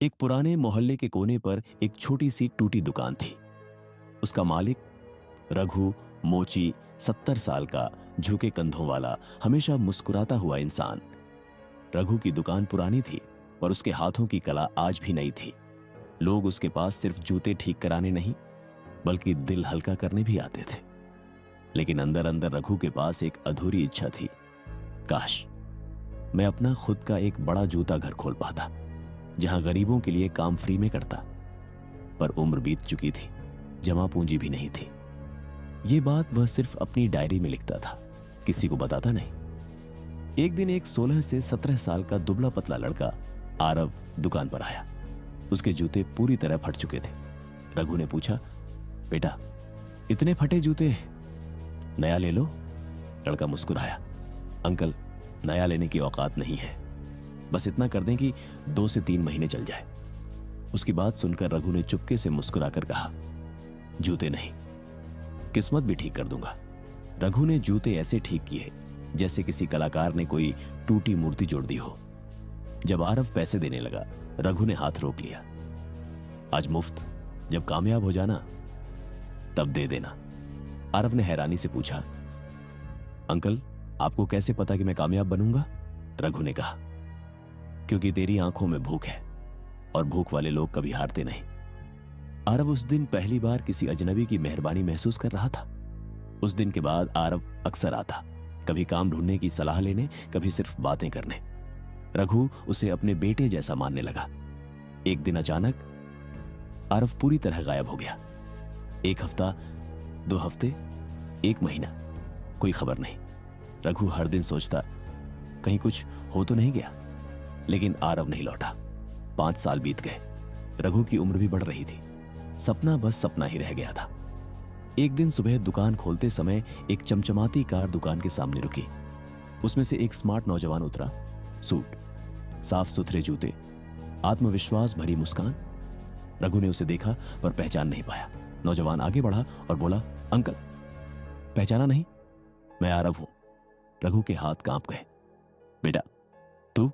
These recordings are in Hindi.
एक पुराने मोहल्ले के कोने पर एक छोटी सी टूटी दुकान थी। उसका मालिक रघु मोची, 70 साल का, झुके कंधों वाला, हमेशा मुस्कुराता हुआ इंसान। रघु की दुकान पुरानी थी, पर उसके हाथों की कला आज भी नई थी। लोग उसके पास सिर्फ जूते ठीक कराने नहीं, बल्कि दिल हल्का करने भी आते थे। लेकिन अंदर अंदर रघु के पास एक अधूरी इच्छा थी। काश मैं अपना खुद का एक बड़ा जूता घर खोल पाता, जहां गरीबों के लिए काम फ्री में करता। पर उम्र बीत चुकी थी, जमा पूंजी भी नहीं थी। ये बात वह सिर्फ अपनी डायरी में लिखता था, किसी को बताता नहीं। एक दिन एक 16 से 17 साल का दुबला पतला लड़का आरव दुकान पर आया। उसके जूते पूरी तरह फट चुके थे। रघु ने पूछा, बेटा इतने फटे जूते नया ले लो। लड़का मुस्कुराया, अंकल नया लेने की औकात नहीं है, बस इतना कर दें कि 2 से 3 महीने चल जाए। उसकी बात सुनकर रघु ने चुपके से मुस्कुराकर कहा, जूते नहीं, किस्मत भी ठीक कर दूंगा। रघु ने जूते ऐसे ठीक किए जैसे किसी कलाकार ने कोई टूटी मूर्ति जोड़ दी हो। जब आरव पैसे देने लगा, रघु ने हाथ रोक लिया। आज मुफ्त, जब कामयाब हो जाना तब दे देना। आरव ने हैरानी से पूछा, अंकल आपको कैसे पता कि मैं कामयाब बनूंगा? रघु ने कहा, क्योंकि तेरी आंखों में भूख है, और भूख वाले लोग कभी हारते नहीं। आरव उस दिन पहली बार किसी अजनबी की मेहरबानी महसूस कर रहा था। उस दिन के बाद आरव अक्सर आता, कभी काम ढूंढने की सलाह लेने, कभी सिर्फ बातें करने। रघु उसे अपने बेटे जैसा मानने लगा। एक दिन अचानक आरव पूरी तरह गायब हो गया। 1 हफ्ता, 2 हफ्ते, 1 महीना, कोई खबर नहीं। रघु हर दिन सोचता, कहीं कुछ हो तो नहीं गया। लेकिन आरव नहीं लौटा। 5 साल बीत गए। रघु की उम्र भी बढ़ रही थी। सपना बस सपना ही रह गया था। एक दिन सुबह दुकान खोलते समय एक चमचमाती कार दुकान के सामने रुकी। उसमें से एक स्मार्ट नौजवान उतरा। सूट, साफ सुथरे जूते, आत्मविश्वास भरी मुस्कान। रघु ने उसे देखा पर पहचान नहीं पाया। नौजवान आगे बढ़ा और बोला, अंकल पहचाना नहीं? मैं आरव हूं। रघु के हाथ कांप गए। बेटा तू?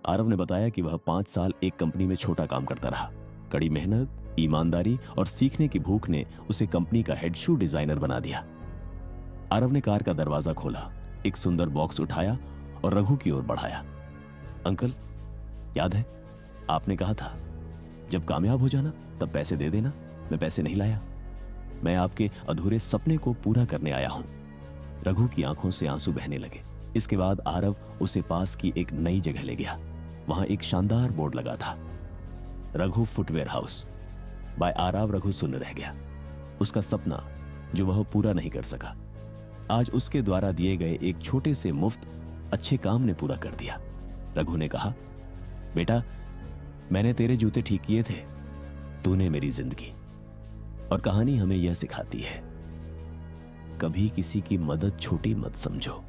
आरव ने बताया कि वह 5 साल एक कंपनी में छोटा काम करता रहा। कड़ी मेहनत, ईमानदारी और सीखने की भूख ने उसे कंपनी का हेड शू डिजाइनर बना दिया। आरव ने कार का दरवाजा खोला, एक सुंदर बॉक्स उठाया और रघु की ओर बढ़ाया। अंकल याद है, आपने कहा था जब कामयाब हो जाना तब पैसे दे देना। मैं पैसे नहीं लाया, मैं आपके अधूरे सपने को पूरा करने आया हूं। रघु की आंखों से आंसू बहने लगे। इसके बाद आरव उसे पास की एक नई जगह ले गया। वहां एक शानदार बोर्ड लगा था, Raghu footwear house by Aarav. Raghu सुन रह गया। उसका सपना जो वह पूरा नहीं कर सका, आज उसके द्वारा दिए गए एक छोटे से मुफ्त अच्छे काम ने पूरा कर दिया। रघु ने कहा, बेटा मैंने तेरे जूते ठीक किए थे, तूने मेरी जिंदगी। और कहानी हमें यह सिखाती है, कभी किसी की मदद छोटी मत समझो।